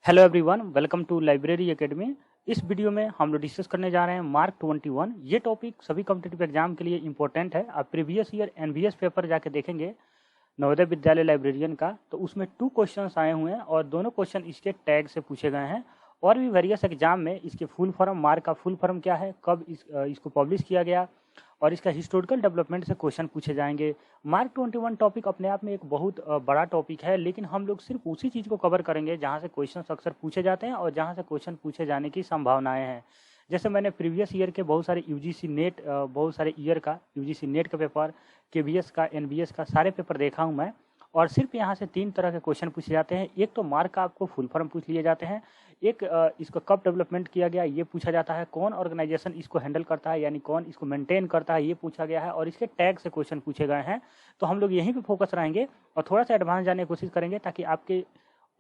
Hello everyone, welcome to library academy. इस वीडियो में हम लोग डिस्कस करने जा रहे हैं मार्क 21। ये टॉपिक सभी कॉम्पिटिटिव एग्जाम के लिए इंपॉर्टेंट है। आप प्रीवियस ईयर एनवीएस पेपर जाके देखेंगे नवोदय विद्यालय लाइब्रेरियन का, तो उसमें 2 क्वेश्चंस आए हुए हैं और दोनों क्वेश्चन इसके टैग से पूछे गए हैं। और भी वेरियस एग्जाम में इसके फुल फॉर्म, मार्क का फुल फॉर्म क्या है, कब इसको पब्लिश किया गया और इसका हिस्टोरिकल डेवलपमेंट से क्वेश्चन पूछे जाएंगे। मार्क 21 टॉपिक अपने आप में एक बहुत बड़ा टॉपिक है, लेकिन हम लोग सिर्फ उसी चीज़ को कवर करेंगे जहाँ से क्वेश्चन अक्सर पूछे जाते हैं और जहाँ से क्वेश्चन पूछे जाने की संभावनाएं हैं। जैसे मैंने प्रीवियस ईयर के बहुत सारे यूजीसी नेट, बहुत सारे ईयर का यूजीसी नेट का पेपर, केवीएस का, एनबीएस का सारे पेपर देखा हूँ मैं। और सिर्फ यहाँ से 3 तरह के क्वेश्चन पूछे जाते हैं। एक तो मार्क का आपको फुल फॉर्म पूछ लिए जाते हैं, एक इसको कब डेवलपमेंट किया गया ये पूछा जाता है, कौन ऑर्गेनाइजेशन इसको हैंडल करता है यानी कौन इसको मेंटेन करता है ये पूछा गया है, और इसके टैग से क्वेश्चन पूछे गए हैं। तो हम लोग यहीं पे फोकस रहेंगे और थोड़ा सा एडवांस जाने की कोशिश करेंगे, ताकि आपके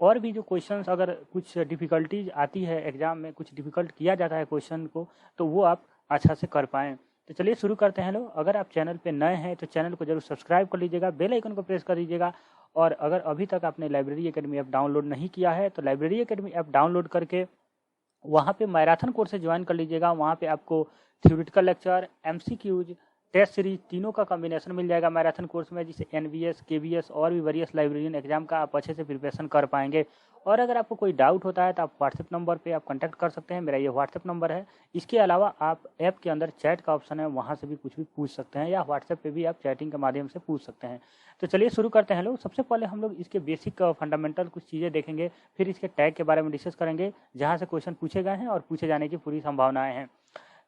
और भी जो क्वेश्चंस, अगर कुछ डिफिकल्टीज आती है एग्जाम में, कुछ डिफिकल्ट किया जाता है क्वेश्चन को, तो वो आप अच्छा से कर पाएँ। तो चलिए शुरू करते हैं लोग। अगर आप चैनल पे नए हैं तो चैनल को जरूर सब्सक्राइब कर लीजिएगा, बेल आइकन को प्रेस कर दीजिएगा। और अगर अभी तक आपने लाइब्रेरी एकेडमी ऐप डाउनलोड नहीं किया है तो लाइब्रेरी एकेडमी ऐप डाउनलोड करके वहाँ पे मैराथन कोर्स से ज्वाइन कर लीजिएगा। वहाँ पे आपको theoretical lecture, MCQs, test series तीनों का कॉम्बिनेशन मिल जाएगा मैराथन कोर्स में, जिससे एनवीएस, केवीएस और भी वेरियस लाइब्रेरियन एग्जाम का आप अच्छे से प्रिपरेशन कर पाएंगे। और अगर आपको कोई डाउट होता है तो आप व्हाट्सएप नंबर पे आप कांटेक्ट कर सकते हैं, मेरा ये व्हाट्सएप नंबर है। इसके अलावा आप ऐप के अंदर चैट का ऑप्शन है, वहाँ से भी कुछ भी पूछ सकते हैं, या व्हाट्सएप पे भी आप चैटिंग के माध्यम से पूछ सकते हैं। तो चलिए शुरू करते हैं लोग। सबसे पहले हम लोग इसके बेसिक फंडामेंटल कुछ चीज़ें देखेंगे, फिर इसके टैग के बारे में डिस्कस करेंगे जहाँ से क्वेश्चन पूछे गए हैं और पूछे जाने की पूरी संभावनाएं हैं।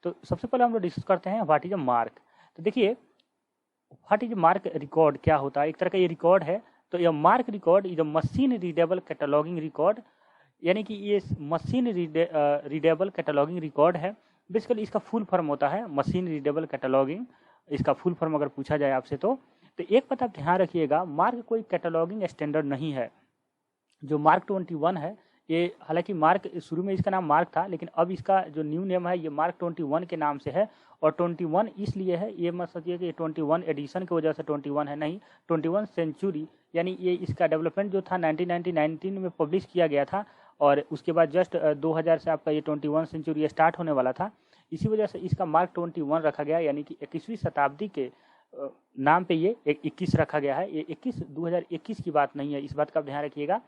तो सबसे पहले हम लोग डिस्कस करते हैं व्हाट इज अ मार्क। तो देखिए, व्हाट इज मार्क रिकॉर्ड क्या होता है। एक तरह का ये रिकॉर्ड है। तो यह mark record is a machine readable cataloguing record, यानी कि ये मशीन रीडेबल कैटलॉगिंग रिकॉर्ड है। बेसिकली इसका फुल फॉर्म होता है मशीन रीडेबल कैटलॉगिंग। इसका फुल फॉर्म अगर पूछा जाए आपसे तो एक बात आप ध्यान रखिएगा, मार्क कोई कैटलॉगिंग स्टैंडर्ड नहीं है। जो मार्क 21 है, ये हालांकि मार्क शुरू में इसका नाम मार्क था, लेकिन अब इसका जो न्यू नेम है ये मार्क 21 के नाम से है। और 21 इसलिए है, ये मत सोचिए कि 21 एडिशन की वजह से 21 है, नहीं, 21 सेंचुरी, यानी ये इसका डेवलपमेंट जो था 1919 में पब्लिश किया गया था, और उसके बाद जस्ट 2000 से आपका ये 21 सेंचुरी स्टार्ट होने वाला था। इसी वजह से इसका मार्क 21 रखा गया, यानी कि 21वीं शताब्दी के नाम पे ये 21 रखा गया है। ये 2021 की बात नहीं है, इस बात का आप ध्यान रखिएगा।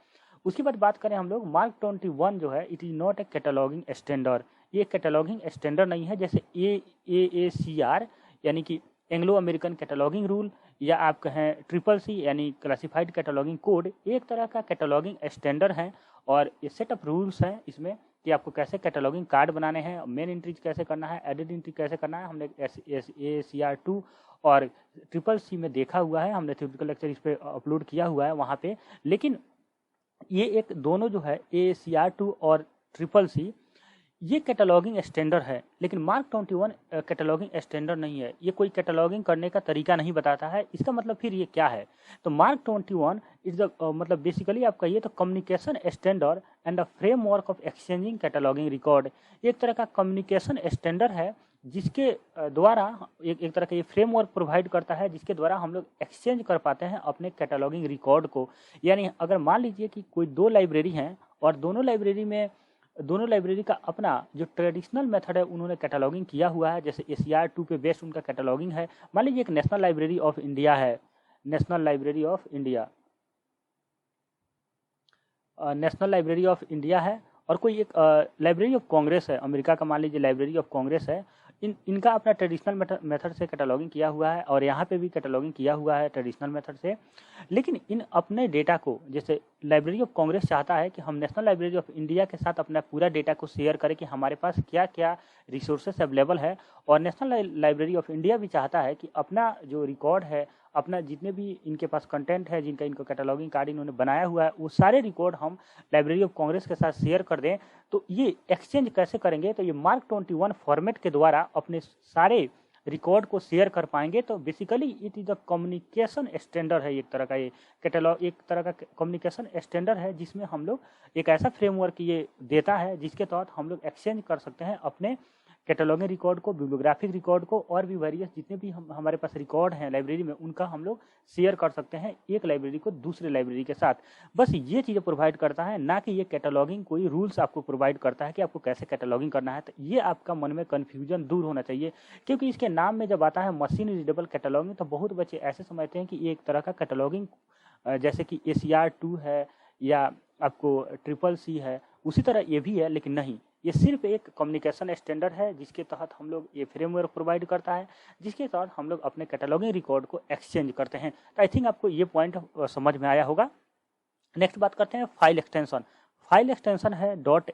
उसके बाद बात करें हम लोग, मार्क 21 जो है it is not a cataloguing standard. ये कैटलॉगिंग स्टैंडर्ड नहीं है, जैसे AACR यानी कि एंग्लो अमेरिकन कैटलॉगिंग रूल, या आप कहें CCC यानी क्लासिफाइड कैटलॉगिंग कोड, एक तरह का कैटलॉगिंग स्टैंडर्ड है। और ये सेट ऑफ रूल्स हैं इसमें कि आपको कैसे कैटलॉगिंग कार्ड बनाने हैं, मेन एंट्रीज कैसे करना है, एडिट एंट्री कैसे करना है। हमने AACR 2 और CCC में देखा हुआ है, हमने थ्योरेटिकल लेक्चर इस पर अपलोड किया हुआ है वहाँ पे। लेकिन ये एक दोनों जो है AACR 2 और CCC, ये कैटलॉगिंग स्टैंडर्ड है, लेकिन मार्क 21 कैटलॉगिंग स्टैंडर्ड नहीं है। ये कोई कैटलॉगिंग करने का तरीका नहीं बताता है। इसका मतलब फिर ये क्या है, तो मार्क 21 इज द मतलब बेसिकली आप कहिए तो communication standard and the framework of exchanging cataloguing record. एक तरह का कम्युनिकेशन स्टैंडर्ड है, जिसके द्वारा एक तरह का ये फ्रेमवर्क प्रोवाइड करता है, जिसके द्वारा हम लोग एक्सचेंज कर पाते हैं अपने कैटलॉगिंग रिकॉर्ड को। यानी अगर मान लीजिए कि कोई 2 लाइब्रेरी हैं और दोनों लाइब्रेरी का अपना जो ट्रेडिशनल मेथड है उन्होंने कैटलॉगिंग किया हुआ है। जैसे ACR 2 पे बेस्ड उनका कैटलॉगिंग है। मान लीजिए एक नेशनल लाइब्रेरी ऑफ इंडिया है, नेशनल लाइब्रेरी ऑफ इंडिया है, और कोई एक लाइब्रेरी ऑफ कांग्रेस है, अमेरिका का मान लीजिए लाइब्रेरी ऑफ कांग्रेस है। इनका अपना ट्रेडिशनल मेथड से कैटलॉगिंग किया हुआ है, और यहाँ पे भी कैटलॉगिंग किया हुआ है ट्रेडिशनल मेथड से। लेकिन इन अपने डेटा को, जैसे लाइब्रेरी ऑफ कांग्रेस चाहता है कि हम नेशनल लाइब्रेरी ऑफ इंडिया के साथ अपना पूरा डेटा को शेयर करें कि हमारे पास क्या क्या रिसोर्सेस अवेलेबल है, और नेशनल लाइब्रेरी ऑफ इंडिया भी चाहता है कि अपना जो रिकॉर्ड है, अपना जितने भी इनके पास कंटेंट है, जिनका इनको कैटलॉगिंग कार्ड इन्होंने बनाया हुआ है, वो सारे रिकॉर्ड हम लाइब्रेरी ऑफ कांग्रेस के साथ शेयर कर दें। तो ये एक्सचेंज कैसे करेंगे, तो ये मार्क 21 फॉर्मेट के द्वारा अपने सारे रिकॉर्ड को शेयर कर पाएंगे। तो basically it is the communication standard है, एक तरह का ये कैटलॉग, एक तरह का कम्युनिकेशन स्टैंडर्ड है, जिसमें हम लोग एक ऐसा फ्रेमवर्क ये देता है जिसके तहत हम लोग एक्सचेंज कर सकते हैं अपने कैटलॉगिंग रिकॉर्ड को, बिब्लियोग्राफिक रिकॉर्ड को और भी वेरियस जितने भी हमारे पास रिकॉर्ड हैं लाइब्रेरी में, उनका हम लोग शेयर कर सकते हैं एक लाइब्रेरी को दूसरे लाइब्रेरी के साथ। बस ये चीज़ें प्रोवाइड करता है, ना कि ये कैटलॉगिंग कोई रूल्स आपको प्रोवाइड करता है कि आपको कैसे कैटलॉगिंग करना है। तो ये आपका मन में कन्फ्यूजन दूर होना चाहिए, क्योंकि इसके नाम में जब आता है मशीन रीडेबल कैटलॉगिंग तो बहुत बच्चे ऐसे समझते हैं कि ये एक तरह का कैटलॉगिंग जैसे कि ACR2 है या आपको CCC है, उसी तरह ये भी है, लेकिन नहीं, ये सिर्फ एक कम्युनिकेशन स्टैंडर्ड है जिसके तहत हम लोग, ये फ्रेमवर्क प्रोवाइड करता है जिसके तहत हम लोग अपने कैटलॉगिंग रिकॉर्ड को एक्सचेंज करते हैं। तो आई थिंक आपको ये पॉइंट समझ में आया होगा। नेक्स्ट बात करते हैं फाइल एक्सटेंशन। फाइल एक्सटेंशन है .marc.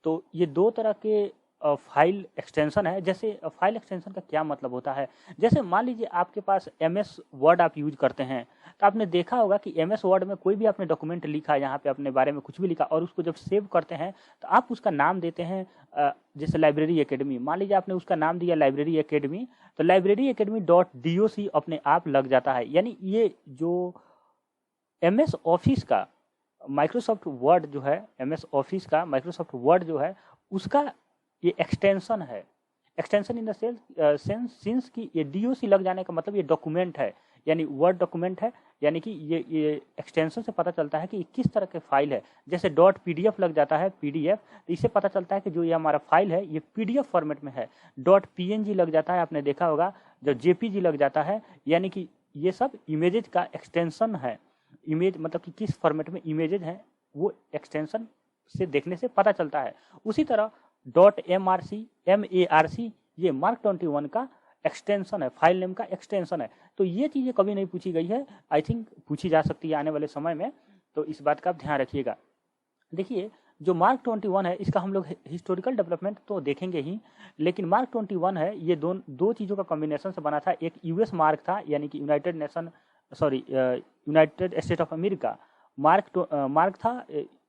तो ये दो तरह के फाइल एक्सटेंशन है। जैसे फाइल एक्सटेंशन का क्या मतलब होता है, जैसे मान लीजिए आपके पास MS वर्ड आप यूज करते हैं, तो आपने देखा होगा कि MS वर्ड में कोई भी आपने डॉक्यूमेंट लिखा, यहाँ पे अपने बारे में कुछ भी लिखा और उसको जब सेव करते हैं तो आप उसका नाम देते हैं, जैसे लाइब्रेरी एकेडमी, मान लीजिए आपने उसका नाम दिया लाइब्रेरी एकेडमी, तो लाइब्रेरी एकेडमी .doc अपने आप लग जाता है। यानी ये जो MS ऑफिस का माइक्रोसॉफ्ट वर्ड जो है, MS ऑफिस का माइक्रोसॉफ्ट वर्ड जो है, उसका ये एक्सटेंशन है। एक्सटेंशन इन द सेंस कि ये DOC लग जाने का मतलब ये डॉक्यूमेंट है, यानी वर्ड डॉक्यूमेंट है, यानी कि ये एक्सटेंशन से पता चलता है कि किस तरह के फाइल है। जैसे .pdf लग जाता है PDF, तो इससे पता चलता है कि जो ये हमारा फाइल है ये PDF फॉर्मेट में है। .png लग जाता है, आपने देखा होगा, जो JPG लग जाता है, यानी कि ये सब इमेजेज का एक्सटेंशन है। इमेज मतलब कि किस फॉर्मेट में इमेजेज हैं, वो एक्सटेंशन से देखने से पता चलता है। उसी तरह .marc ये मार्क 21 का एक्सटेंशन है, फाइल नेम का एक्सटेंशन है। तो ये चीज़ें कभी नहीं पूछी गई है, आई थिंक पूछी जा सकती है आने वाले समय में, तो इस बात का आप ध्यान रखिएगा। देखिए, जो मार्क 21 है इसका हम लोग हिस्टोरिकल डेवलपमेंट तो देखेंगे ही, लेकिन मार्क 21 है ये दो चीज़ों का कॉम्बिनेशन से बना था। एक US मार्क था, यानी कि United state of America mark था,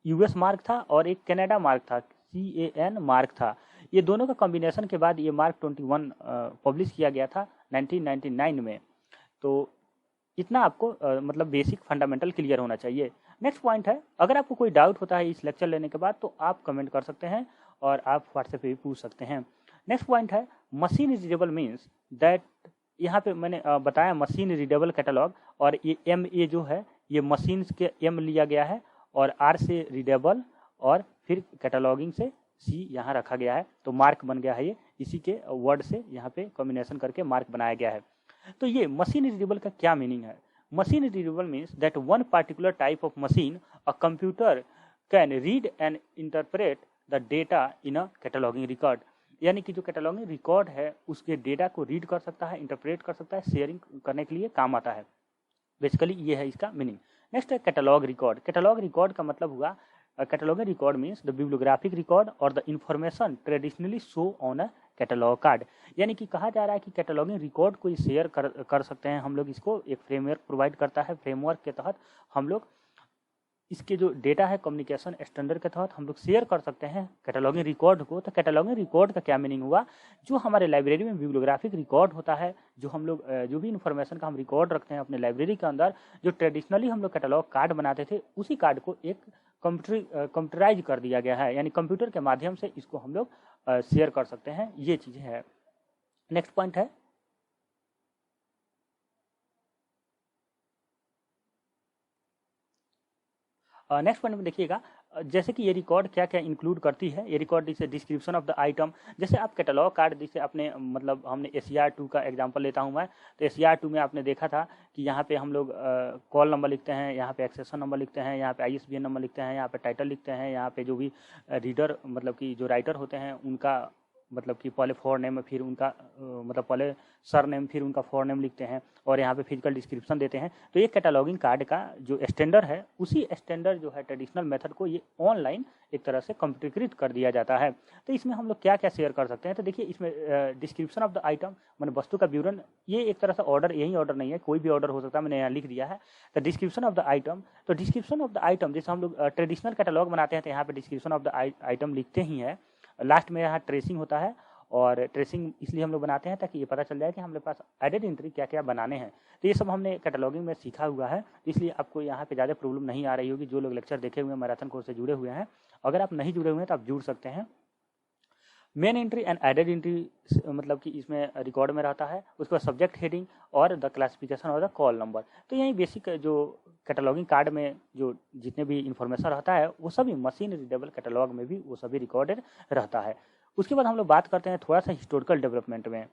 US मार्क था, और एक कनाडा मार्क था, CAN मार्क था। ये दोनों का कॉम्बिनेशन के बाद ये मार्क 21 पब्लिश किया गया था 1999 में। तो इतना आपको मतलब बेसिक फंडामेंटल क्लियर होना चाहिए। नेक्स्ट पॉइंट है, अगर आपको कोई डाउट होता है इस लेक्चर लेने के बाद तो आप कमेंट कर सकते हैं और आप व्हाट्सएप पे भी पूछ सकते हैं। नेक्स्ट पॉइंट है, मशीन रीडेबल मीन्स दैट, यहाँ पे मैंने बताया मशीन रीडेबल कैटलॉग, और ये MA जो है ये मशीन के M लिया गया है, और R से रीडेबल, और फिर कैटलॉगिंग से C यहाँ रखा गया है, तो मार्क बन गया है। ये इसी के वर्ड से यहाँ पे कॉम्बिनेशन करके मार्क बनाया गया है। तो ये मशीन रीडेबल का क्या मीनिंग है? Machine readable means that one particular type of machine, a computer can read and interpret the data in a cataloguing record. यानी कि जो कैटलॉगिंग रिकॉर्ड है उसके डेटा को रीड कर सकता है, इंटरप्रेट कर सकता है, शेयरिंग करने के लिए काम आता है। बेसिकली ये है इसका मीनिंग। नेक्स्ट है कैटलॉग रिकॉर्ड। कैटलॉग रिकॉर्ड का मतलब हुआ, cataloguing record means the bibliographic record और the information traditionally show on a catalogue card. यानी कि कहा जा रहा है कि कैटलॉगिंग रिकॉर्ड को शेयर कर सकते हैं हम लोग, इसको एक फ्रेमवर्क प्रोवाइड करता है। फ्रेमवर्क के तहत हम लोग इसके जो डेटा है कम्युनिकेशन स्टैंडर्ड के तहत हम लोग शेयर कर सकते हैं कैटलॉगिंग रिकॉर्ड को। तो कैटलॉगिंग रिकॉर्ड का क्या मीनिंग हुआ, जो हमारे लाइब्रेरी में बिब्लियोग्राफिक रिकॉर्ड होता है, जो हम लोग जो भी इन्फॉर्मेशन का हम रिकॉर्ड रखते हैं अपने लाइब्रेरी के अंदर, जो ट्रेडिशनली हम लोग कैटलॉग कार्ड बनाते थे, उसी कार्ड को एक कंप्यूटराइज कर दिया गया है, यानी कंप्यूटर के माध्यम से इसको हम लोग शेयर कर सकते हैं। ये चीज़ें हैं। नेक्स्ट पॉइंट है, नेक्स्ट पॉइंट में देखिएगा, जैसे कि ये रिकॉर्ड क्या क्या इंक्लूड करती है। ये रिकॉर्ड जैसे डिस्क्रिप्शन ऑफ द आइटम, जैसे आप कैटलॉग कार्ड, जैसे आपने मतलब हमने ACR2 का एग्जांपल लेता हूं मैं, तो ACR2 में आपने देखा था कि यहाँ पे हम लोग कॉल नंबर लिखते हैं, यहाँ पे एक्सेशन नंबर लिखते हैं, यहाँ पे ISBN नंबर लिखते हैं, यहाँ पे टाइटल लिखते हैं, यहाँ पे जो भी रीडर मतलब कि जो राइटर होते हैं उनका मतलब कि पहले फॉर नेम, फिर उनका मतलब पहले सर नेम, फिर उनका फॉर नेम लिखते हैं, और यहाँ पे फिजिकल डिस्क्रिप्शन देते हैं। तो ये कैटलॉगिंग कार्ड का जो स्टैंडर्ड है, उसी स्टैंडर्ड जो है ट्रेडिशनल मेथड को ये ऑनलाइन एक तरह से कंप्यूटरीकृत कर दिया जाता है। तो इसमें हम लोग क्या क्या शेयर कर सकते हैं, तो देखिए इसमें डिस्क्रिप्शन ऑफ द आइटम, मैंने वस्तु का विवरण, ये एक तरह से ऑर्डर, यही ऑर्डर नहीं है, कोई भी ऑर्डर हो सकता है, मैंने यहाँ लिख दिया है। तो डिस्क्रिप्शन ऑफ द आइटम, तो डिस्क्रिप्शन ऑफ द आइटम जैसे हम लोग ट्रेडिशनल कैटलॉग बनाते हैं तो यहाँ पे डिस्क्रिप्शन ऑफ द आइटम लिखते ही हैं, लास्ट में यहाँ ट्रेसिंग होता है, और ट्रेसिंग इसलिए हम लोग बनाते हैं ताकि ये पता चल जाए कि हमारे पास एडेड एंट्री क्या क्या बनाने हैं। तो ये सब हमने कैटलॉगिंग में सीखा हुआ है, इसलिए आपको यहाँ पे ज़्यादा प्रॉब्लम नहीं आ रही होगी। जो लोग लेक्चर देखे हुए हैं, मैराथन कोर्स से जुड़े हुए हैं, अगर आप नहीं जुड़े हुए हैं तो आप जुड़ सकते हैं। Main entry and added entry मतलब कि इसमें रिकॉर्ड में रहता है, उसके बाद सब्जेक्ट हेडिंग और द क्लासिफिकेशन और द कॉल नंबर। तो यही बेसिक जो कैटलॉगिंग कार्ड में जो जितने भी इंफॉर्मेशन रहता है वो सभी मशीन रीडेबल कैटलॉग में भी वो सभी रिकॉर्डेड रहता है। उसके बाद हम लोग बात करते हैं थोड़ा सा हिस्टोरिकल डेवलपमेंट में।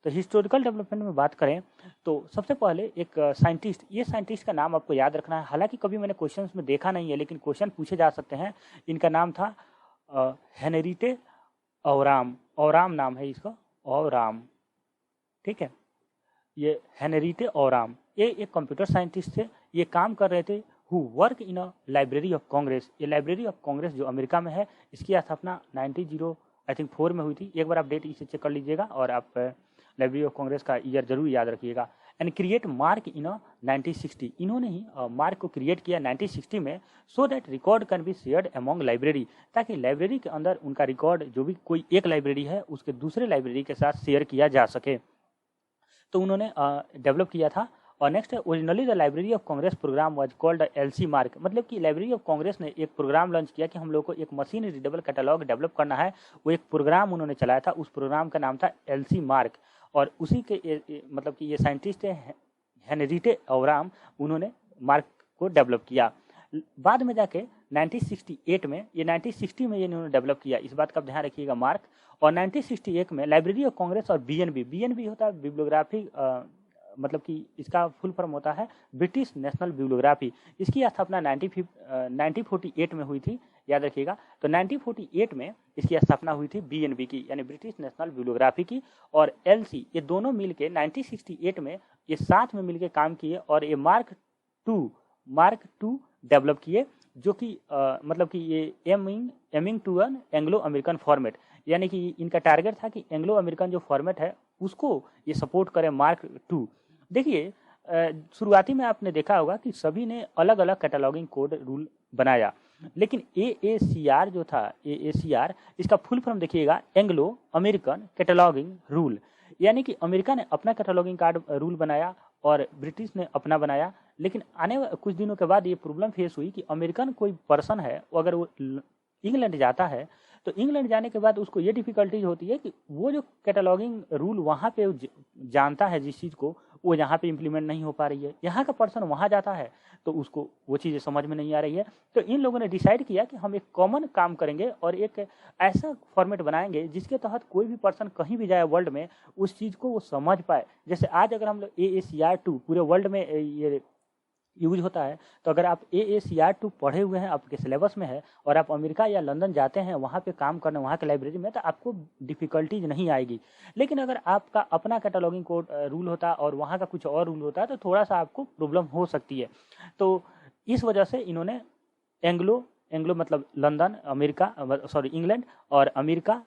तो हिस्टोरिकल डेवलपमेंट में बात करें तो सबसे पहले एक साइंटिस्ट, ये साइंटिस्ट का नाम आपको याद रखना है, हालांकि कभी मैंने क्वेश्चंस में देखा नहीं है लेकिन क्वेश्चन पूछे जा सकते हैं। इनका नाम था हेनरीटे औराम, औराम नाम है इसका, औराम, ठीक है। ये हेनरीटे औराम, ये एक कंप्यूटर साइंटिस्ट थे। ये काम कर रहे थे who work in a library of Congress. ये लाइब्रेरी ऑफ कांग्रेस जो अमेरिका में है, इसकी स्थापना 1904 में हुई थी। एक बार आप डेट इसे चेक कर लीजिएगा और आप लाइब्रेरी ऑफ कांग्रेस का ईयर जरूर याद रखिएगा। एंड क्रिएट मार्क इन 1960, इन्होंने ही मार्क को क्रिएट किया 1960 में, so that record can be shared among library, ताकि लाइब्रेरी के अंदर उनका रिकॉर्ड जो भी कोई एक लाइब्रेरी है उसके दूसरे लाइब्रेरी के साथ शेयर किया जा सके। तो उन्होंने डेवलप किया था। और नेक्स्ट है originally the library of Congress program was called LC MARC, मतलब कि लाइब्रेरी ऑफ कांग्रेस ने एक प्रोग्राम लॉन्च किया कि हम लोग को एक मशीन रीडेबल कैटलॉग डेवलप करना है। वो एक प्रोग्राम उन्होंने चलाया था, उस प्रोग्राम का नाम था एलसी मार्क। और उसी के मतलब कि ये साइंटिस्ट है हेनरीटे औराम, उन्होंने मार्क को डेवलप किया। बाद में जाके 1968 में, ये 1960 में ये इन्होंने डेवलप किया, इस बात का ध्यान रखिएगा मार्क। और 1968 में लाइब्रेरी ऑफ कांग्रेस और बीएनबी होता है बिब्लियोग्राफी, मतलब कि इसका फुल फॉर्म होता है ब्रिटिश नेशनल बिब्लियोग्राफी। इसकी स्थापना 1948 में हुई थी, याद रखिएगा। तो 1948 में इसकी स्थापना हुई थी बीएनबी की, यानी ब्रिटिश नेशनल बिब्लियोग्राफी की। और एलसी, ये दोनों मिलके 1968 में ये साथ में मिलके काम किए और ये मार्क टू डेवलप किए, जो कि मतलब कि ये aiming to an Anglo American format, यानी कि इनका टारगेट था कि एंग्लो अमेरिकन जो फॉर्मेट है उसको ये सपोर्ट करे मार्क टू। देखिए शुरुआती में आपने देखा होगा कि सभी ने अलग अलग कैटलॉगिंग कोड रूल बनाया, लेकिन AACR जो था, AACR इसका फुल फॉर्म देखिएगा एंग्लो अमेरिकन कैटलॉगिंग रूल, यानी कि अमेरिका ने अपना कैटलॉगिंग कार्ड रूल बनाया और ब्रिटिश ने अपना बनाया। लेकिन आने कुछ दिनों के बाद ये प्रॉब्लम फेस हुई कि अमेरिकन कोई पर्सन है, अगर वो इंग्लैंड जाता है तो इंग्लैंड जाने के बाद उसको ये डिफिकल्टीज होती है कि वो जो कैटलॉगिंग रूल वहाँ पे जानता है जिस चीज़ को, वो यहाँ पे इम्प्लीमेंट नहीं हो पा रही है। यहाँ का पर्सन वहाँ जाता है तो उसको वो चीज़ें समझ में नहीं आ रही है। तो इन लोगों ने डिसाइड किया कि हम एक कॉमन काम करेंगे और एक ऐसा फॉर्मेट बनाएंगे जिसके तहत कोई भी पर्सन कहीं भी जाए वर्ल्ड में उस चीज़ को वो समझ पाए। जैसे आज अगर हम लोग AACR2 पूरे वर्ल्ड में ये यूज होता है, तो अगर आप AACR2 पढ़े हुए हैं, आपके सिलेबस में है और आप अमेरिका या लंदन जाते हैं वहाँ पे काम करने, वहाँ के लाइब्रेरी में, तो आपको डिफिकल्टीज नहीं आएगी। लेकिन अगर आपका अपना कैटलॉगिंग कोड रूल होता और वहाँ का कुछ और रूल होता है तो थोड़ा सा आपको प्रॉब्लम हो सकती है। तो इस वजह से इन्होंने एंग्लो मतलब लंदन, अमेरिका, सॉरी इंग्लैंड और अमेरिका,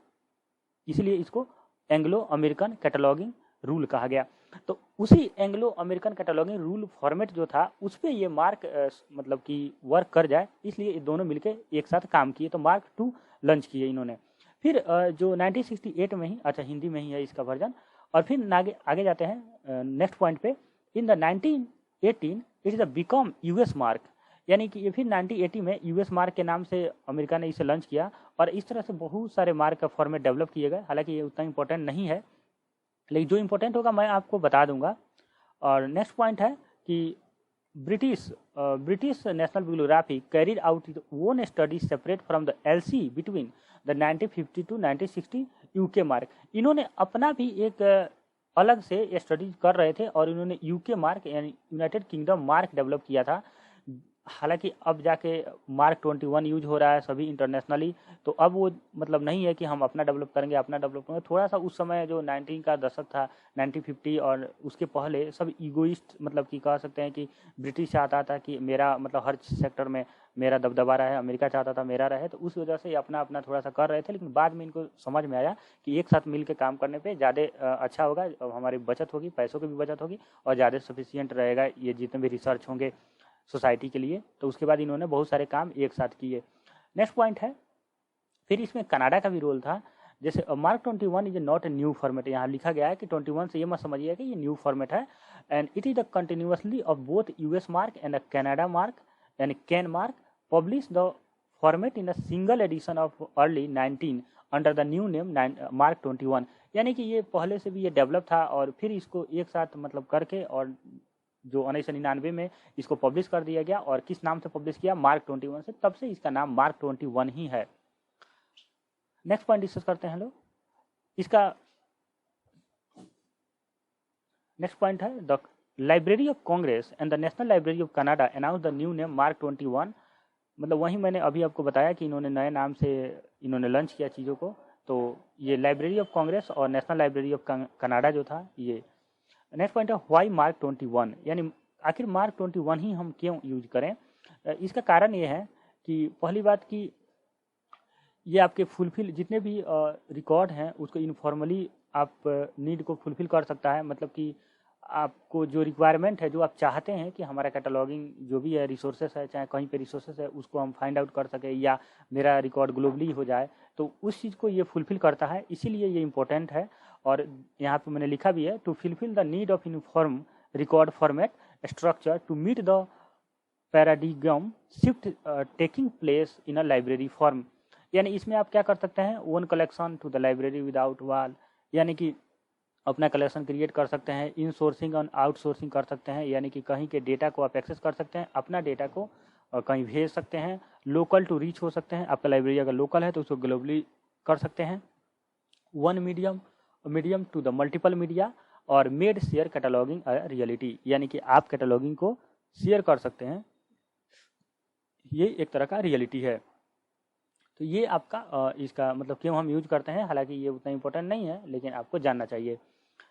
इसलिए इसको एंग्लो अमेरिकन कैटलॉगिंग रूल कहा गया। तो उसी Anglo American cataloguing rule format जो था उस पर ये मार्क मतलब कि वर्क कर जाए, इसलिए ये दोनों मिलके एक साथ काम किए, तो मार्क टू लॉन्च किए इन्होंने। फिर जो 1968 में ही, अच्छा हिंदी में ही है इसका वर्जन। और फिर आगे जाते हैं नेक्स्ट पॉइंट पे। In the 1918 it is a become US mark, यानी कि ये फिर 1980 में यूएस मार्क के नाम से अमेरिका ने इसे लॉन्च किया। और इस तरह से बहुत सारे मार्क का फॉर्मेट डेवलप किए गए, हालांकि ये उतना इंपॉर्टेंट नहीं है, लेकिन जो इंपॉर्टेंट होगा मैं आपको बता दूंगा। और नेक्स्ट पॉइंट है कि British National Bibliography carried out it own study separate from the LC between the 1950 to 1960 UK MARC. इन्होंने अपना भी एक अलग से स्टडी कर रहे थे और इन्होंने यूके मार्क यानी यूनाइटेड किंगडम मार्क डेवलप किया था। हालांकि अब जाके मार्क 21 यूज हो रहा है सभी इंटरनेशनली, तो अब वो मतलब नहीं है कि हम अपना डेवलप करेंगे। थोड़ा सा उस समय जो 19 का दशक था, 1950 और उसके पहले, सब ईगोइस्ट मतलब कि कह सकते हैं कि ब्रिटिश चाहता था कि मेरा मतलब हर सेक्टर में मेरा दबदबा रहे, अमेरिका चाहता था मेरा रहे, तो उस वजह से अपना अपना थोड़ा सा कर रहे थे। लेकिन बाद में इनको समझ में आया कि एक साथ मिल के काम करने पे ज़्यादा अच्छा होगा, हमारी बचत होगी, पैसों की भी बचत होगी और ज़्यादा सफिशियंट रहेगा ये जितने भी रिसर्च होंगे सोसाइटी के लिए। तो उसके बाद इन्होंने बहुत सारे काम एक साथ किए। नेक्स्ट पॉइंट है, फिर इसमें कनाडा का भी रोल था। जैसे mark 21 is not a new format, यहाँ लिखा गया है कि 21 से ये मत समझिए कि ये न्यू फॉर्मेट है, and it is the continuously of both US MARC and Canada MARC यानी CAN MARC publish the format in a single edition of early 19 under the new name MARC 21, यानी कि ये पहले से भी ये डेवलप था और फिर इसको एक साथ मतलब करके और जो 1999 में इसको पब्लिश कर दिया गया, और किस नाम से पब्लिश किया, मार्क 21 से, तब से इसका नाम मार्क 21 ही है। नेक्स्ट पॉइंट डिस्कस करते हैं लोग, इसका नेक्स्ट पॉइंट है the library of Congress and the national library of Canada announce the new name MARC 21, मतलब वही मैंने अभी आपको बताया कि इन्होंने नए नाम से इन्होंने लॉन्च किया चीज़ों को। तो ये लाइब्रेरी ऑफ कांग्रेस और नेशनल लाइब्रेरी ऑफ कनाडा जो था ये। नेक्स्ट पॉइंट है व्हाई मार्क 21, यानी आखिर मार्क 21 ही हम क्यों यूज करें। इसका कारण ये है कि पहली बात कि ये आपके फुलफिल जितने भी रिकॉर्ड हैं उसको इनफॉर्मली आप नीड को फुलफिल कर सकता है, मतलब कि आपको जो रिक्वायरमेंट है, जो आप चाहते हैं कि हमारा कैटलॉगिंग जो भी है रिसोर्सेस है, चाहे कहीं पे रिसोर्सेस है उसको हम फाइंड आउट कर सके या मेरा रिकॉर्ड ग्लोबली हो जाए, तो उस चीज़ को ये फुलफिल करता है, इसीलिए ये इम्पोर्टेंट है। और यहाँ पे मैंने लिखा भी है to fulfil the need of uniform record format structure to meet the paradigm shift taking place in a library form, यानी इसमें आप क्या कर सकते हैं, one collection to the library without wall, यानी कि अपना कलेक्शन क्रिएट कर सकते हैं, इन सोर्सिंग और आउटसोर्सिंग कर सकते हैं, यानी कि कहीं के डेटा को आप एक्सेस कर सकते हैं, अपना डेटा को कहीं भेज सकते हैं, लोकल टू रीच हो सकते हैं, आपका लाइब्रेरी अगर लोकल है तो उसको ग्लोबली कर सकते हैं, one medium to the multiple media, और मेड शेयर कैटलॉगिंग रियलिटी, यानी कि आप कैटलॉगिंग को शेयर कर सकते हैं, ये एक तरह का रियलिटी है। तो ये आपका इसका मतलब क्यों हम यूज करते हैं, हालांकि ये उतना इंपॉर्टेंट नहीं है लेकिन आपको जानना चाहिए।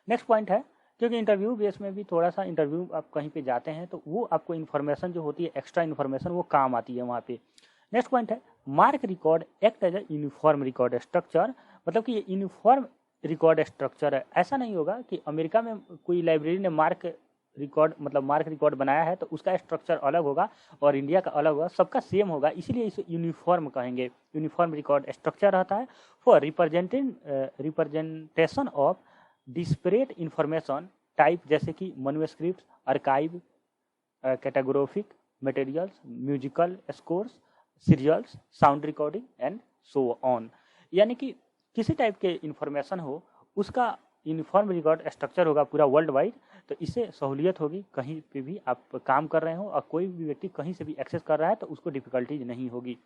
नेक्स्ट पॉइंट है क्योंकि इंटरव्यू बेस में भी थोड़ा सा इंटरव्यू आप कहीं पे जाते हैं तो वो आपको इन्फॉर्मेशन जो होती है, एक्स्ट्रा इन्फॉर्मेशन वो काम आती है वहाँ पे। नेक्स्ट पॉइंट है MARC record act as a uniform record structure, मतलब कि ये यूनिफॉर्म रिकॉर्ड स्ट्रक्चर है। ऐसा नहीं होगा कि अमेरिका में कोई लाइब्रेरी ने मार्क रिकॉर्ड बनाया है तो उसका स्ट्रक्चर अलग होगा और इंडिया का अलग होगा, सबका सेम होगा, इसीलिए इसे यूनिफॉर्म कहेंगे। यूनिफॉर्म रिकॉर्ड स्ट्रक्चर रहता है for representation of disparate information type, जैसे कि manuscript, archive, cartographic materials, musical scores, serials, sound recording and so on, यानी कि किसी टाइप के इंफॉर्मेशन हो उसका यूनिफॉर्म रिकॉर्ड स्ट्रक्चर होगा पूरा वर्ल्ड वाइड, तो इससे सहूलियत होगी, कहीं पे भी आप काम कर रहे हो और कोई भी व्यक्ति कहीं से भी एक्सेस कर रहा है तो उसको डिफिकल्टीज नहीं होगी।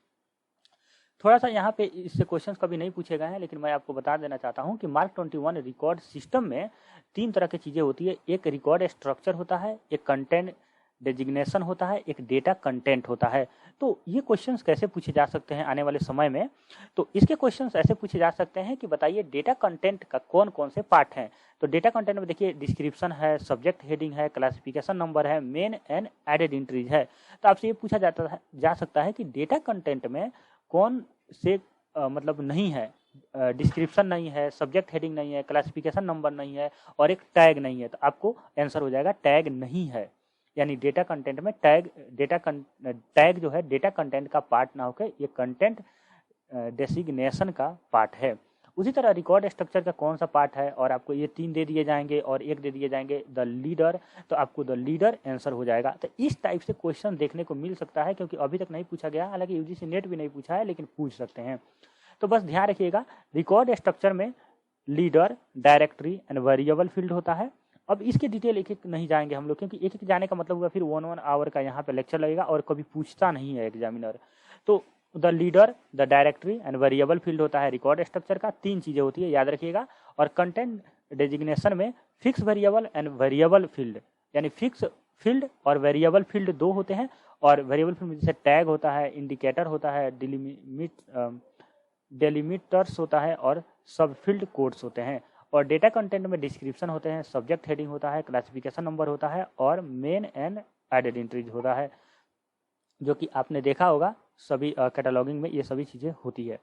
थोड़ा सा यहाँ पे इससे क्वेश्चंस कभी नहीं पूछे गए हैं लेकिन मैं आपको बता देना चाहता हूँ कि मार्क 21 रिकॉर्ड सिस्टम में 3 तरह की चीज़ें होती है, एक रिकॉर्ड स्ट्रक्चर होता है, एक कंटेंट डेजिग्नेशन होता है, एक डेटा कंटेंट होता है। तो ये क्वेश्चंस कैसे पूछे जा सकते हैं आने वाले समय में, तो इसके क्वेश्चंस ऐसे पूछे जा सकते हैं कि बताइए डेटा कंटेंट का कौन कौन से पार्ट हैं। तो डेटा कंटेंट में देखिए डिस्क्रिप्शन है, सब्जेक्ट हेडिंग है, क्लासिफिकेशन नंबर है, मेन एंड एडेड एंट्रीज है। तो आपसे ये पूछा जा सकता है कि डेटा कंटेंट में कौन से मतलब नहीं है, डिस्क्रिप्शन नहीं है, सब्जेक्ट हेडिंग नहीं है, क्लासिफिकेशन नंबर नहीं है और एक टैग नहीं है, तो आपको आंसर हो जाएगा टैग नहीं है। यानी डेटा कंटेंट में टैग जो है डेटा कंटेंट का पार्ट ना होकर ये कंटेंट डेसिग्नेशन का पार्ट है। उसी तरह रिकॉर्ड स्ट्रक्चर का कौन सा पार्ट है, और आपको ये 3 दे दिए जाएंगे और एक दे दिए जाएंगे द लीडर, तो आपको द लीडर आंसर हो जाएगा। तो इस टाइप से क्वेश्चन देखने को मिल सकता है, क्योंकि अभी तक नहीं पूछा गया, हालांकि यूजीसी नेट भी नहीं पूछा है लेकिन पूछ सकते हैं। तो बस ध्यान रखिएगा रिकॉर्ड स्ट्रक्चर में leader, directory and variable field होता है। अब इसके डिटेल एक एक नहीं जाएंगे हम लोग, क्योंकि एक एक जाने का मतलब होगा फिर 1 आवर का यहाँ पे लेक्चर लगेगा और कभी पूछता नहीं है एग्जामिनर। तो the leader, the directory and variable field होता है रिकॉर्ड स्ट्रक्चर का, 3 चीजें होती है, याद रखिएगा। और कंटेंट डेजिग्नेशन में fix variable and variable field, यानी फिक्स फील्ड और वेरिएबल फील्ड 2 होते हैं। और वेरिएबल फील्ड में जैसे टैग होता है, इंडिकेटर होता है, डेलिमिटर्स होता है और सब फील्ड कोड्स होते हैं। और डेटा कंटेंट में डिस्क्रिप्शन होते हैं, सब्जेक्ट हेडिंग होता है, क्लासिफिकेशन नंबर होता है और मेन एंड एडेड एंट्रीज होता है, जो कि आपने देखा होगा सभी कैटलॉगिंग में ये सभी चीजें होती है।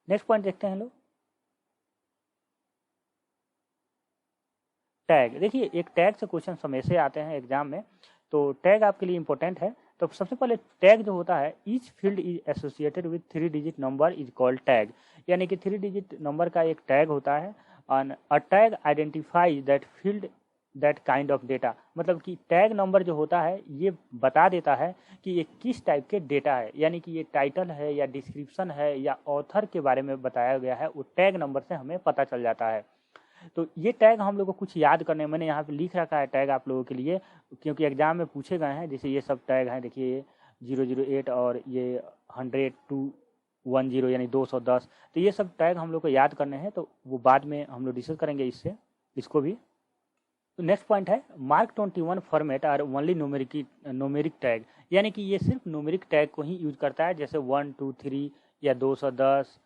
नेक्स्ट पॉइंट देखते हैं लोग, टैग। देखिए एक टैग से क्वेश्चन हमेशा आते हैं एग्जाम में, तो टैग आपके लिए इंपॉर्टेंट है। तो सबसे पहले टैग जो होता है, each field is associated with 3 digit number is called tag, यानी कि 3 डिजिट नंबर का एक टैग होता है। और a tag identifies that field that kind of data, मतलब कि टैग नंबर जो होता है ये बता देता है कि ये किस टाइप के डेटा है, यानी कि ये टाइटल है या डिस्क्रिप्शन है या ऑथर के बारे में बताया गया है, वो टैग नंबर से हमें पता चल जाता है। तो ये टैग हम लोग को कुछ याद करने, मैंने यहाँ पे लिख रखा है टैग आप लोगों के लिए, क्योंकि एग्जाम में पूछे गए हैं। जैसे ये सब टैग हैं, देखिए ये 008 और ये 100 210 यानी 210, तो ये सब टैग हम लोग को याद करने हैं, तो वो बाद में हम लोग डिस्कस करेंगे इसको भी। तो नेक्स्ट पॉइंट है MARC 21 format are only numeric tag, यानी कि ये सिर्फ न्यूमेरिक टैग को ही यूज करता है, जैसे 1 2 3 या 210,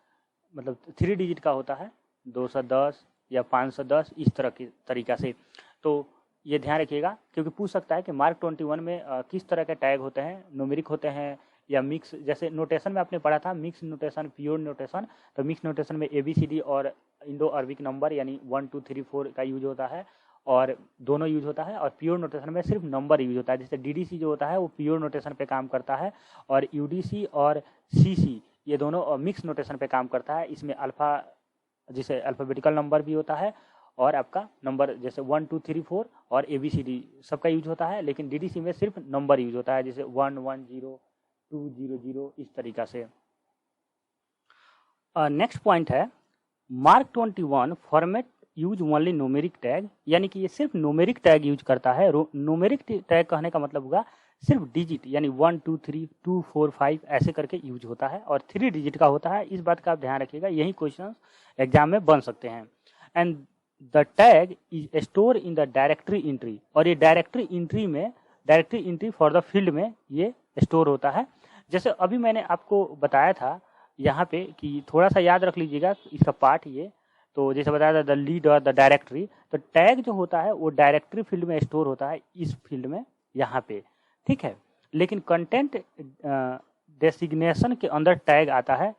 मतलब 3 डिजिट का होता है, 210 या 510, इस तरह की तरीका से। तो ये ध्यान रखिएगा, क्योंकि पूछ सकता है कि मार्क 21 में किस तरह के टैग होते हैं, न्यूमेरिक होते हैं या मिक्स। जैसे नोटेशन में आपने पढ़ा था मिक्स नोटेशन, प्योर नोटेशन, तो मिक्स नोटेशन में ABCD और इंडो अरबिक नंबर यानी 1 2 3 4 का यूज होता है, और दोनों यूज होता है। और प्योर नोटेशन में सिर्फ नंबर यूज होता है, जैसे DDC जो होता है वो प्योर नोटेशन पे काम करता है, और UDC और CC ये दोनों मिक्स नोटेशन पे काम करता है। इसमें अल्फा, जिसे अल्फ़ाबेटिकल नंबर भी होता है, और आपका नंबर जैसे 1 2 3 4 और ABCD सबका यूज होता है, लेकिन DDC में सिर्फ नंबर यूज होता है, जैसे 1 1 0 2 0 0, इस तरीका से। नेक्स्ट पॉइंट है MARC 21 format use only numeric tag, यानी कि ये सिर्फ न्यूमेरिक टैग यूज करता है। न्यूमेरिक टैग कहने का मतलब होगा सिर्फ डिजिट, यानी 1 2 3 2 4 5 ऐसे करके यूज होता है, और 3 डिजिट का होता है। इस बात का आप ध्यान रखिएगा, यही क्वेश्चन एग्जाम में बन सकते हैं। And the tag is store in the directory entry, और ये directory entry for the field में ये स्टोर होता है। जैसे अभी मैंने आपको बताया था यहाँ पे कि थोड़ा सा याद रख लीजिएगा इसका पार्ट ये। तो जैसे बताया था द लीड और द डायरेक्टरी, तो टैग जो होता है वो डायरेक्टरी फील्ड में स्टोर होता है, इस फील्ड में यहाँ पे, ठीक है। लेकिन कंटेंट डेसिग्नेशन के अंदर टैग आता है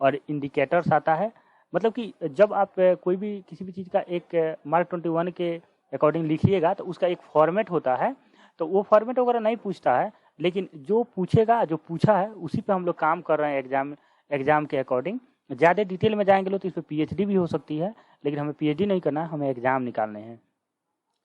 और इंडिकेटर्स आता है। मतलब कि जब आप कोई भी किसी भी चीज़ का एक मार्क 21 के अकॉर्डिंग लिखिएगा तो उसका एक फॉर्मेट होता है, तो वो फॉर्मेट वगैरह नहीं पूछता है, लेकिन जो पूछेगा, जो पूछा है उसी पे हम लोग काम कर रहे हैं एग्जाम के अकॉर्डिंग। ज़्यादा डिटेल में जाएंगे लोग तो इस पर PhD भी हो सकती है, लेकिन हमें PhD नहीं करना है, हमें एग्जाम निकालने हैं।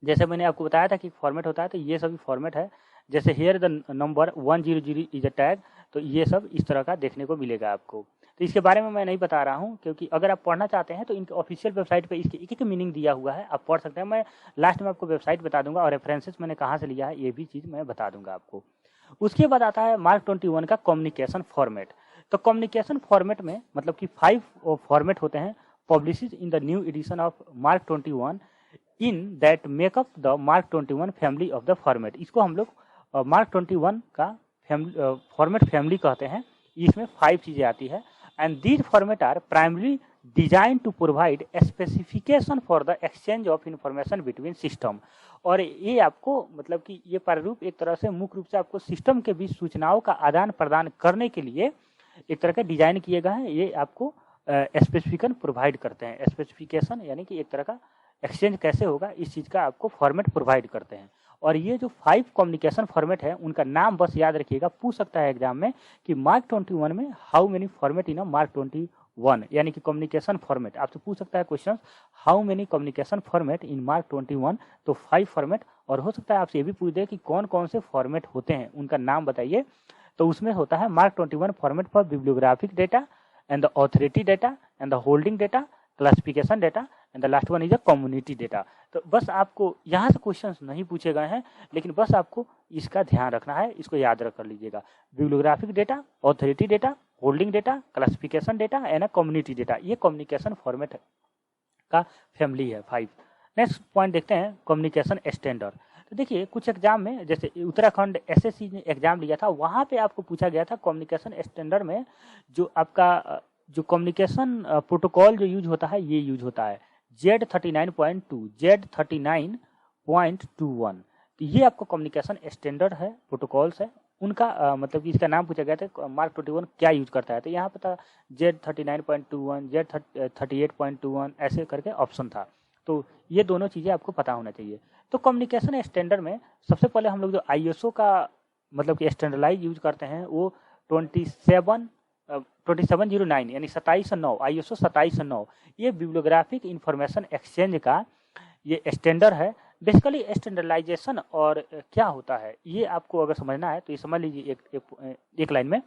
जैसे मैंने आपको बताया था कि फॉर्मेट होता है, तो ये सभी फॉर्मेट है। जैसे here the number 100 is a tag, तो ये सब इस तरह का देखने को मिलेगा आपको। तो इसके बारे में मैं नहीं बता रहा हूँ, क्योंकि अगर आप पढ़ना चाहते हैं तो इनके ऑफिशियल वेबसाइट पे इसके एक मीनिंग दिया हुआ है, आप पढ़ सकते हैं। मैं लास्ट में आपको वेबसाइट बता दूंगा, और रेफरेंसेस मैंने कहाँ से लिया है ये भी चीज़ मैं बता दूंगा आपको। उसके बाद आता है मार्क 21 का कम्युनिकेशन फॉर्मेट। तो कम्युनिकेशन फॉर्मेट में मतलब कि 5 फॉर्मेट होते हैं published in the new edition of MARC 21 in that makeup the MARC 21 family of the format. इसको हम लोग मार्क 21 का फॉर्मेट फैमिली कहते हैं। इसमें 5 चीज़ें आती है, and these format are primary design to provide specification for the exchange of information between system. और ये आपको मतलब कि ये प्रारूप एक तरह से मुख्य रूप से आपको सिस्टम के बीच सूचनाओं का आदान प्रदान करने के लिए एक तरह का डिजाइन किए गए हैं। ये आपको स्पेसिफिकेशन प्रोवाइड करते हैं। स्पेसिफिकेशन यानी कि एक तरह का एक्सचेंज कैसे होगा, इस चीज़ का आपको फॉर्मेट प्रोवाइड करते हैं। और ये जो 5 कम्युनिकेशन फॉर्मेट है उनका नाम बस याद रखिएगा, पूछ सकता है एग्जाम में कि मार्क 21 में how many format in mark 21, यानी कि कम्युनिकेशन फॉर्मेट आपसे पूछ सकता है question, how many communication format in mark 21, तो 5 फॉर्मेट। और हो सकता है आपसे ये भी पूछ दे कि कौन कौन से फॉर्मेट होते हैं, उनका नाम बताइए। तो उसमें होता है MARC 21 format for bibliographic data and the authority data and the holding data, classification data, and the last one is a community data. तो बस आपको यहाँ से क्वेश्चंस नहीं पूछे गए हैं, लेकिन बस आपको इसका ध्यान रखना है, इसको याद रख कर लीजिएगा। Bibliographic data, authority data, holding data, classification data and community data, ये कम्युनिकेशन फॉर्मेट का फैमिली है 5। नेक्स्ट पॉइंट देखते हैं कम्युनिकेशन स्टैंडर्ड। तो देखिए कुछ एग्जाम में, जैसे उत्तराखंड SSC ने एग्जाम लिया था, वहाँ पे आपको पूछा गया था कम्युनिकेशन स्टैंडर्ड में जो आपका जो कम्युनिकेशन प्रोटोकॉल जो यूज होता है, ये यूज होता है Z39.2, Z39.21। तो ये आपको कम्युनिकेशन स्टैंडर्ड है, प्रोटोकॉल्स है उनका। मतलब कि इसका नाम पूछा गया था मार्क 21 क्या यूज करता है, तो यहाँ पे था Z39.21, Z38.21 ऐसे करके ऑप्शन था। तो ये दोनों चीज़ें आपको पता होना चाहिए। तो कम्युनिकेशन स्टैंडर्ड में सबसे पहले हम लोग जो ISO का मतलब कि स्टैंडर्डाइज यूज करते हैं वो 2709 यानी 2709 ISO 2709 ये बिब्लियोग्राफिक इंफॉर्मेशन एक्सचेंज का ये स्टैंडर्ड है। बेसिकली स्टैंडर्डाइजेशन और क्या होता है ये आपको अगर समझना है तो ये समझ लीजिए एक लाइन में।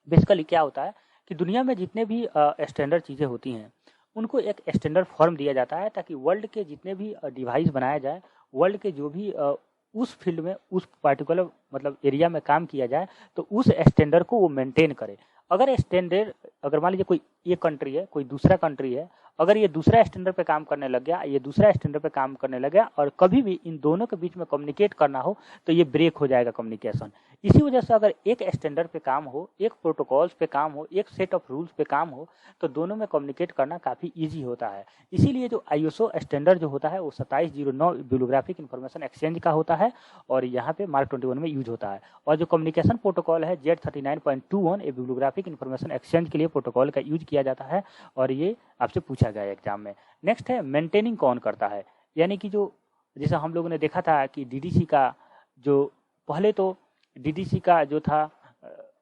बेसिकली क्या होता है कि दुनिया में जितने भी स्टैंडर्ड चीज़ें होती हैं उनको एक स्टैंडर्ड फॉर्म दिया जाता है ताकि वर्ल्ड के जितने भी डिवाइस बनाया जाए, वर्ल्ड के जो भी उस फील्ड में उस पर्टिकुलर मतलब एरिया में काम किया जाए तो उस स्टैंडर्ड को वो मेंटेन करे। अगर स्टैंडर्ड अगर मान लीजिए कोई ये कंट्री है, कोई दूसरा कंट्री है, अगर ये दूसरा स्टैंडर्ड पे काम करने लग गया, ये दूसरा स्टैंडर्ड पे काम करने लग गया और कभी भी इन दोनों के बीच में कम्युनिकेट करना हो तो ये ब्रेक हो जाएगा कम्युनिकेशन। इसी वजह से अगर एक स्टैंडर्ड पे काम हो, एक प्रोटोकॉल्स पे काम हो, एक सेट ऑफ रूल्स पे काम हो तो दोनों में कम्युनिकेट करना काफ़ी ईजी होता है। इसीलिए जो ISO स्टैंडर्ड जो होता है वो 2709 बिब्लियोग्राफिक इंफॉर्मेशन एक्सचेंज का होता है और यहाँ पे मार्क 21 में यूज होता है। और जो कम्युनिकेशन प्रोटोकॉल है Z39.21 ये बिब्लियोग्राफिक इंफॉर्मेशन एक्सचेंज के लिए प्रोटोकॉल का यूज किया जाता है और ये आपसे पूछा गया है एग्जाम में। नेक्स्ट है मेंटेनिंग कौन करता है, यानी कि जो जैसे हम लोगों ने देखा था कि DDC का जो पहले तो DDC का जो था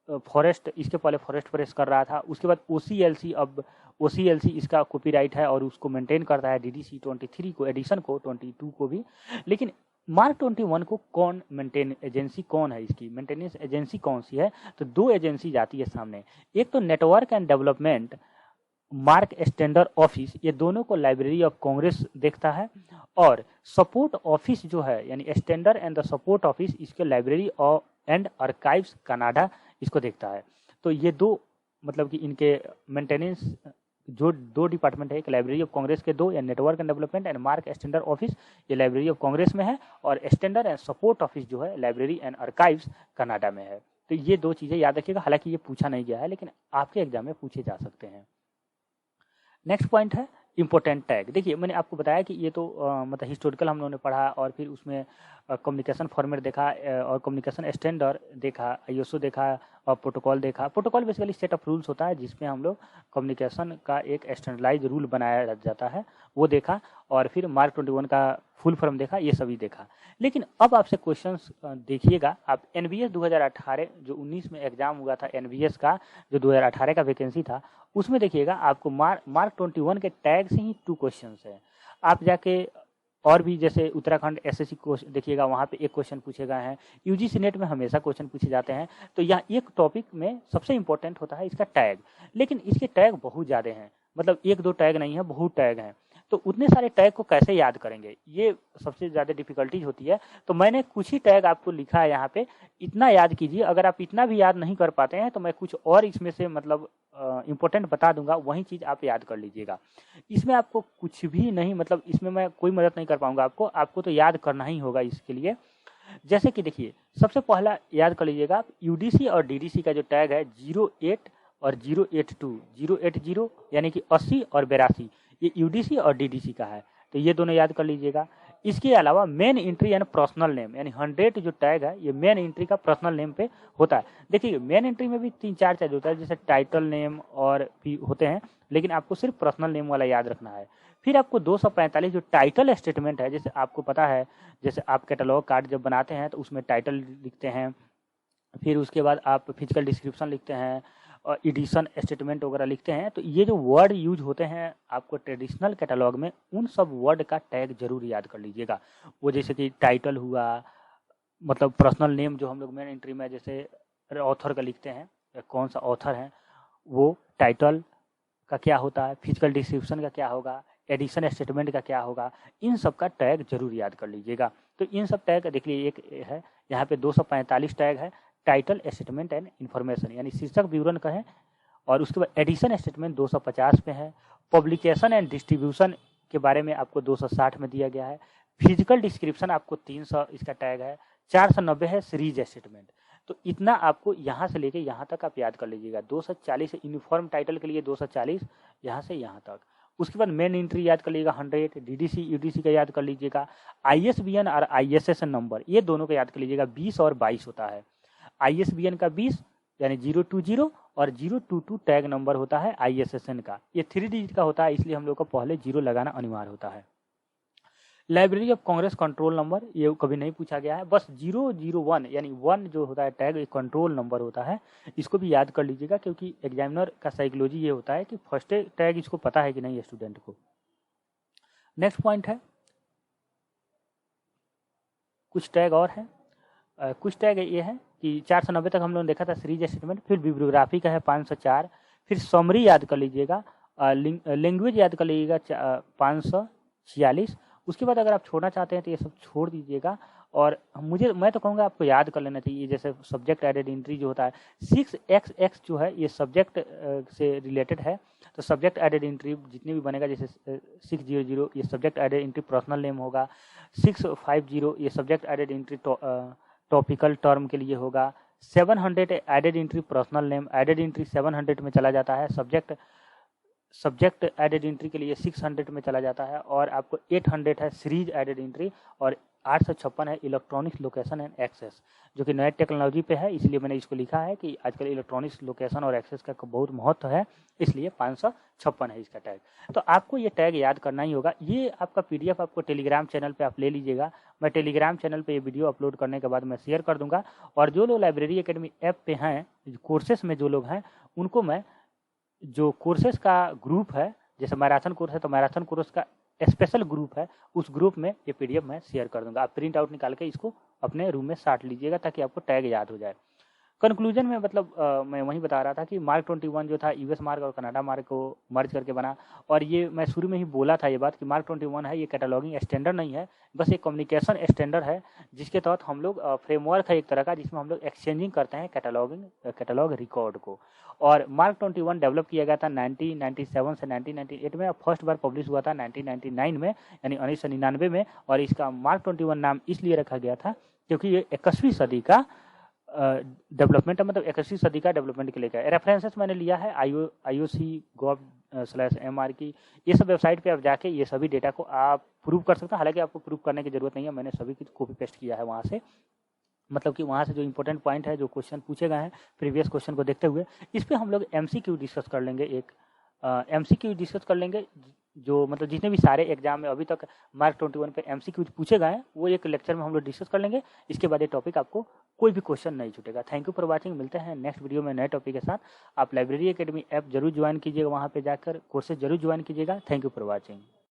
फॉरेस्ट, इसके पहले फॉरेस्ट प्रेस कर रहा था, उसके बाद OCLC, अब OCLC इसका कॉपीराइट है और उसको मेंटेन करता है DDC 23 को, एडिशन को 22 को भी। लेकिन मार्क 21 को कौन मेंटेन एजेंसी कौन है, इसकी मेंटेनेंस एजेंसी कौन सी है, तो दो एजेंसी जाती है सामने। एक तो network and development mark standard office, ये दोनों को लाइब्रेरी ऑफ कांग्रेस देखता है, और सपोर्ट ऑफिस जो है यानी standard and the support office इसके लाइब्रेरी एंड आर्काइव्स कनाडा इसको देखता है। तो ये दो मतलब कि इनके मेंटेनेंस जो दो डिपार्टमेंट है, एक लाइब्रेरी ऑफ कांग्रेस के दो, या network and development and mark standard office ये लाइब्रेरी ऑफ कांग्रेस में है, और स्टैंडर्ड एंड सपोर्ट ऑफिस जो है लाइब्रेरी एंड आर्काइव्स कनाडा में है। तो ये दो चीज़ें याद रखिएगा, हालांकि ये पूछा नहीं गया है लेकिन आपके एग्जाम में पूछे जा सकते हैं। नेक्स्ट पॉइंट है इंपॉर्टेंट टैग। देखिए मैंने आपको बताया कि ये तो मतलब हिस्टोरिकल हम लोगों ने पढ़ा और फिर उसमें कम्युनिकेशन फॉर्मेट देखा और कम्युनिकेशन स्टैंडर्ड देखा, ISO देखा और प्रोटोकॉल देखा। Protocol basically set of rules होता है जिसमें हम लोग कम्युनिकेशन का एक स्टैंडर्डाइज रूल बनाया जाता है, वो देखा, और फिर मार्क 21 का फुल फॉर्म देखा, ये सभी देखा। लेकिन अब आपसे क्वेश्चंस देखिएगा, आप NBS 2018 जो 19 में एग्जाम हुआ था, NBS का जो 2018 का वैकेंसी था, उसमें देखिएगा आपको मार्क 21 के टैग से ही 2 क्वेश्चंस है। आप जाके और भी जैसे उत्तराखंड SSC को देखिएगा, वहाँ पे एक क्वेश्चन पूछे गए हैं। UGC नेट में हमेशा क्वेश्चन पूछे जाते हैं। तो यहाँ एक टॉपिक में सबसे इंपॉर्टेंट होता है इसका टैग, लेकिन इसके टैग बहुत ज़्यादा हैं, मतलब 1-2 टैग नहीं है, बहुत टैग हैं। तो उतने सारे टैग को कैसे याद करेंगे, ये सबसे ज़्यादा डिफिकल्टीज होती है। तो मैंने कुछ ही टैग आपको लिखा है यहाँ पे, इतना याद कीजिए। अगर आप इतना भी याद नहीं कर पाते हैं तो मैं कुछ और इसमें से मतलब इम्पोर्टेंट बता दूंगा, वही चीज़ आप याद कर लीजिएगा। इसमें आपको कुछ भी नहीं, मतलब इसमें मैं कोई मदद नहीं कर पाऊंगा आपको तो याद करना ही होगा इसके लिए। जैसे कि देखिए सबसे पहला याद कर लीजिएगा आप, UDC और DDC का जो टैग है 08 और 082, 080 यानी कि 80 और 82, ये UDC और DDC का है, तो ये दोनों याद कर लीजिएगा। इसके अलावा main entry and personal name, यानी 100 जो टैग है ये मेन एंट्री का पर्सनल नेम पे होता है। देखिए मेन एंट्री में भी 3-4 चीज होता है, जैसे टाइटल नेम और भी होते हैं, लेकिन आपको सिर्फ पर्सनल नेम वाला याद रखना है। फिर आपको 245 जो टाइटल स्टेटमेंट है, जैसे आपको पता है जैसे आप कैटलॉग कार्ड जब बनाते हैं तो उसमें टाइटल लिखते हैं, फिर उसके बाद आप फिजिकल डिस्क्रिप्शन लिखते हैं और एडिशन स्टेटमेंट वगैरह लिखते हैं। तो ये जो वर्ड यूज होते हैं आपको ट्रेडिशनल कैटलॉग में, उन सब वर्ड का टैग जरूर याद कर लीजिएगा। वो जैसे कि टाइटल हुआ, मतलब पर्सनल नेम जो हम लोग मेन एंट्री में जैसे ऑथर का लिखते हैं, कौन सा ऑथर है, वो टाइटल का क्या होता है, फिजिकल डिस्क्रिप्शन का क्या होगा, एडिशन स्टेटमेंट का क्या होगा, इन सब का टैग जरूर याद कर लीजिएगा। तो इन सब टैग देख लीजिए, एक है यहाँ पे 245 टैग है, टाइटल स्टेटमेंट एंड इन्फॉर्मेशन यानी शीर्षक विवरण का है, और उसके बाद एडिशन स्टेटमेंट 250 पे है, पब्लिकेशन एंड डिस्ट्रीब्यूशन के बारे में आपको 260 में दिया गया है, फिजिकल डिस्क्रिप्शन आपको 300 इसका टैग है, 490 है सीरीज स्टेटमेंट। तो इतना आपको यहाँ से लेके यहाँ तक आप याद कर लीजिएगा। 240 यूनिफॉर्म टाइटल के लिए 240 यहाँ से यहाँ तक। उसके बाद मेन एंट्री याद कर लीजिएगा 100, DDC UDC का याद कर लीजिएगा, ISBN और ISSN नंबर ये दोनों का याद कर लीजिएगा, 20 और 22 होता है। ISBN का 20 यानी 020 और 022 टैग नंबर होता है ISSN का, ये 3 डिजिट का होता है, इसलिए हम लोग को पहले 0 लगाना अनिवार्य होता है। Library of Congress control number ये कभी नहीं पूछा गया है। बस 001 यानी 1 जो होता है टैग, एक कंट्रोल नंबर होता है, इसको भी याद कर लीजिएगा, क्योंकि एग्जामिनर का साइकोलॉजी ये होता है कि फर्स्ट टैग इसको पता है कि नहीं स्टूडेंट को। नेक्स्ट पॉइंट है, कुछ टैग और है। कुछ टैग ये है कि 490 तक हम लोगों ने देखा था सीरीज स्टेटमेंट, फिर बिब्लियोग्राफी का है 504, फिर समरी याद कर लीजिएगा, लैंग्वेज याद कर लीजिएगा 546। उसके बाद अगर आप छोड़ना चाहते हैं तो ये सब छोड़ दीजिएगा। और मैं तो कहूँगा आपको याद कर लेना चाहिए, जैसे सब्जेक्ट एडेड एंट्री जो होता है 6xx जो है ये सब्जेक्ट से रिलेटेड है, तो सब्जेक्ट एडेड एंट्री जितने भी बनेगा, जैसे 600 ये subject added entry personal name होगा, 650 ये subject added entry topical term के लिए होगा, 700 added entry personal name, added entry 700 में चला जाता है, सब्जेक्ट एडेड एंट्री के लिए 600 में चला जाता है, और आपको 800 है सीरीज एडेड एंट्री, और 856 है इलेक्ट्रॉनिक्स लोकेशन एंड एक्सेस, जो कि नए टेक्नोलॉजी पे है, इसलिए मैंने इसको लिखा है कि आजकल इलेक्ट्रॉनिक्स लोकेशन और एक्सेस का बहुत महत्व है, इसलिए 556 है इसका टैग। तो आपको ये टैग याद करना ही होगा। ये आपका PDF आपको टेलीग्राम चैनल पे आप ले लीजिएगा, मैं टेलीग्राम चैनल पे ये वीडियो अपलोड करने के बाद मैं शेयर कर दूंगा। और जो लोग लाइब्रेरी एकेडमी ऐप पे हैं, कोर्सेस में जो लोग हैं, उनको मैं जो कोर्सेस का ग्रुप है, जैसे मैराथन कोर्स है तो मैराथन कोर्स का स्पेशल ग्रुप है, उस ग्रुप में ये PDF मैं शेयर कर दूंगा। आप प्रिंट आउट निकाल के इसको अपने रूम में साट लीजिएगा ताकि आपको टैग याद हो जाए। कंक्लूजन में मतलब मैं वही बता रहा था कि मार्क 21 जो था US मार्क और कनाडा मार्क को मर्ज करके बना, और ये मैं शुरू में ही बोला था ये बात कि मार्क 21 है, ये कैटलॉगिंग स्टैंडर्ड नहीं है, बस एक कम्युनिकेशन स्टैंडर्ड है, जिसके तहत हम लोग फ्रेमवर्क है एक तरह का, जिसमें हम लोग एक्सचेंजिंग करते हैं कैटलॉग रिकॉर्ड को। और मार्क 21 डेवलप किया गया था 1997 से 1998 में, फर्स्ट बार पब्लिश हुआ था 1999 में, यानी 1999 में। और इसका मार्क 21 नाम इसलिए रखा गया था क्योंकि ये 21वीं सदी का डेवलपमेंट है, मतलब 21वीं सदी का डेवलपमेंट के लिए क्या। रेफरेंसेस मैंने लिया है IOC.gov/MR की, ये सब वेबसाइट पे आप जाके ये सभी डेटा को आप प्रूव कर सकते हैं। हालांकि आपको प्रूव करने की जरूरत नहीं है, मैंने सभी की कॉपी पेस्ट किया है वहाँ से, मतलब कि वहाँ से जो इंपॉर्टेंट पॉइंट है, जो क्वेश्चन पूछे गए हैं प्रीवियस क्वेश्चन को देखते हुए, इस पर हम लोग MCQ डिस्कस कर लेंगे। एक MCQ डिस्कस कर लेंगे, जो मतलब जितने भी सारे एग्जाम में अभी तक मार्क 21 पे MCQ पूछे गए हैं, वो एक लेक्चर में हम लोग डिस्कस कर लेंगे। इसके बाद ये टॉपिक आपको कोई भी क्वेश्चन नहीं छूटेगा। थैंक यू फॉर वाचिंग, मिलते हैं नेक्स्ट वीडियो में नए टॉपिक के साथ। आप लाइब्रेरी एकेडमी ऐप जरूर ज्वाइन कीजिएगा, वहाँ पे जाकर कोर्सेज जरूर ज्वाइन कीजिएगा। Thank you for watching.